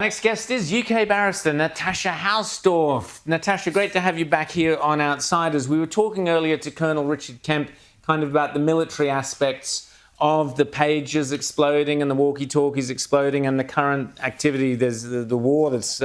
Next guest is UK barrister Natasha Hausdorff. Natasha, great to have you back here on Outsiders. We were talking earlier to Colonel Richard Kemp kind of about the military aspects of the pages exploding and the walkie-talkies exploding and the current activity. There's the war that's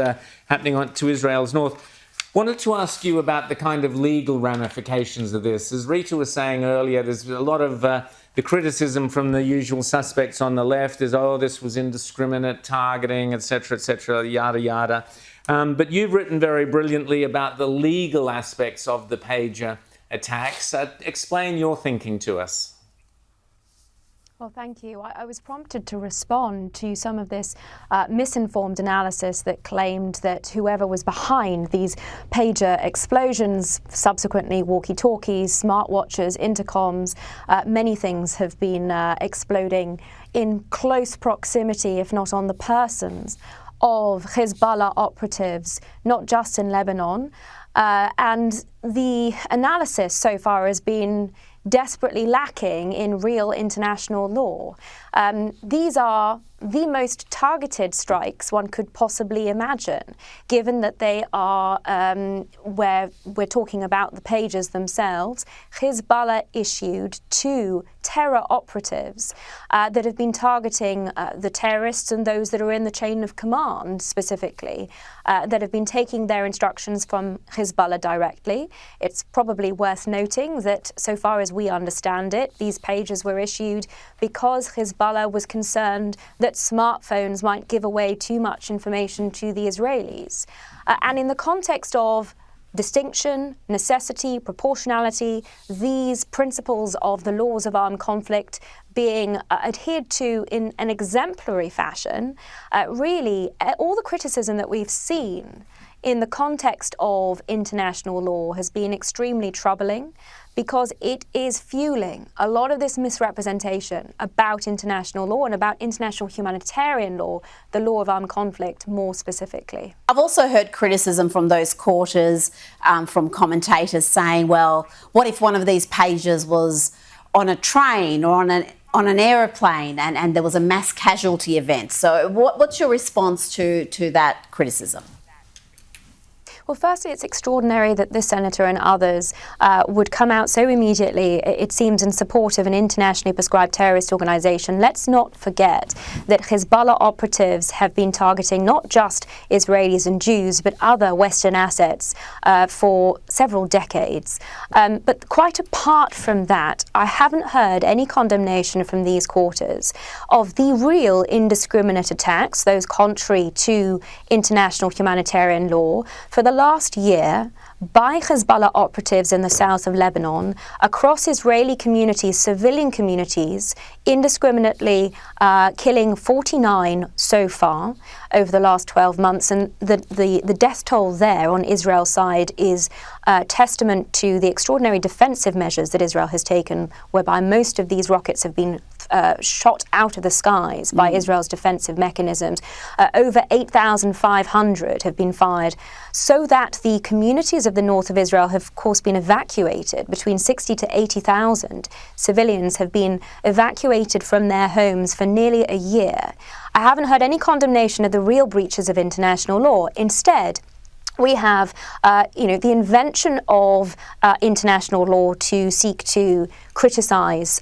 happening to Israel's north. Wanted to ask you about the kind of legal ramifications of this. As Rita was saying earlier, there's a lot of the criticism from the usual suspects on the left is, oh, this was indiscriminate targeting, etc., yada, yada. But you've written very brilliantly about the legal aspects of the pager attacks. Explain your thinking to us. Well, thank you. I was prompted to respond to some of this misinformed analysis that claimed that whoever was behind these pager explosions, subsequently walkie-talkies, smartwatches, intercoms, many things have been exploding in close proximity, if not on the persons, of Hizbollah operatives, not just in Lebanon. And the analysis so far has been desperately lacking in real international law. These are the most targeted strikes one could possibly imagine, given that they are, where we're talking about the pages themselves. Hizbollah issued 2 terror operatives that have been targeting the terrorists and those that are in the chain of command specifically, that have been taking their instructions from Hizbollah directly. It's probably worth noting that so far as we understand it, these pages were issued because Hizbollah was concerned that smartphones might give away too much information to the Israelis. And in the context of distinction, necessity, proportionality, these principles of the laws of armed conflict being adhered to in an exemplary fashion, really all the criticism that we've seen in the context of international law has been extremely troubling, because it is fueling a lot of this misrepresentation about international law and about international humanitarian law, the law of armed conflict more specifically. I've also heard criticism from those quarters, from commentators saying, well, what if one of these pages was on a train or on an aeroplane and there was a mass casualty event? So what's your response to that criticism? Well, firstly, it's extraordinary that this senator and others would come out so immediately, it seems, in support of an internationally prescribed terrorist organisation. Let's not forget that Hizbollah operatives have been targeting not just Israelis and Jews, but other Western assets for several decades. But quite apart from that, I haven't heard any condemnation from these quarters of the real indiscriminate attacks, those contrary to international humanitarian law, for the last year by Hezbollah operatives in the south of Lebanon across Israeli communities, civilian communities, indiscriminately killing 49 so far over the last 12 months. And the death toll there on Israel's side is testament to the extraordinary defensive measures that Israel has taken, whereby most of these rockets have been shot out of the skies by Israel's defensive mechanisms. Over 8,500 have been fired, so that the communities of the north of Israel have, of course, been evacuated. Between 60 to 80,000 civilians have been evacuated from their homes for nearly a year. I haven't heard any condemnation of the real breaches of international law. Instead, we have, the invention of international law to seek to criticise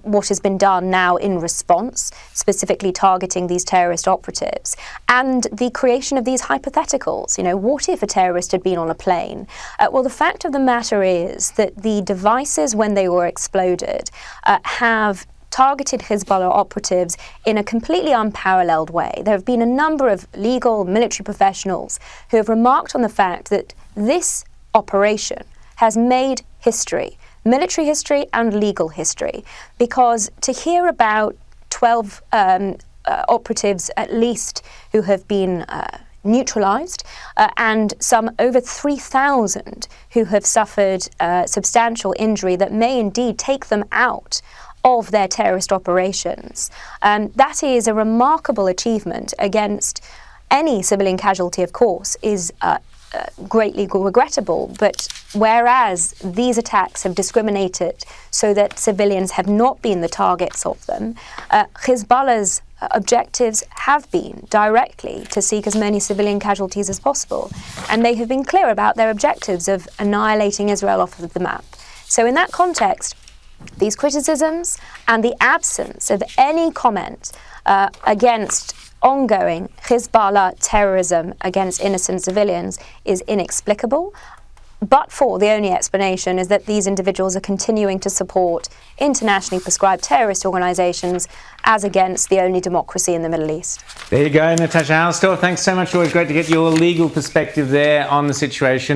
what has been done now in response, specifically targeting these terrorist operatives, and the creation of these hypotheticals. What if a terrorist had been on a plane? Well, the fact of the matter is that the devices, when they were exploded, have targeted Hezbollah operatives in a completely unparalleled way. There have been a number of legal military professionals who have remarked on the fact that this operation has made history, military history and legal history, because to hear about 12 operatives at least who have been neutralised, and some over 3,000 who have suffered substantial injury that may indeed take them out of their terrorist operations. That is a remarkable achievement against any civilian casualty, of course, is greatly regrettable. But whereas these attacks have discriminated so that civilians have not been the targets of them, Hezbollah's objectives have been directly to seek as many civilian casualties as possible. And they have been clear about their objectives of annihilating Israel off of the map. So in that context, these criticisms and the absence of any comment against ongoing Hizbollah terrorism against innocent civilians is inexplicable. But for the only explanation is that these individuals are continuing to support internationally prescribed terrorist organizations as against the only democracy in the Middle East. There you go, Natasha Hausdorff. Thanks so much. Always great to get your legal perspective there on the situation.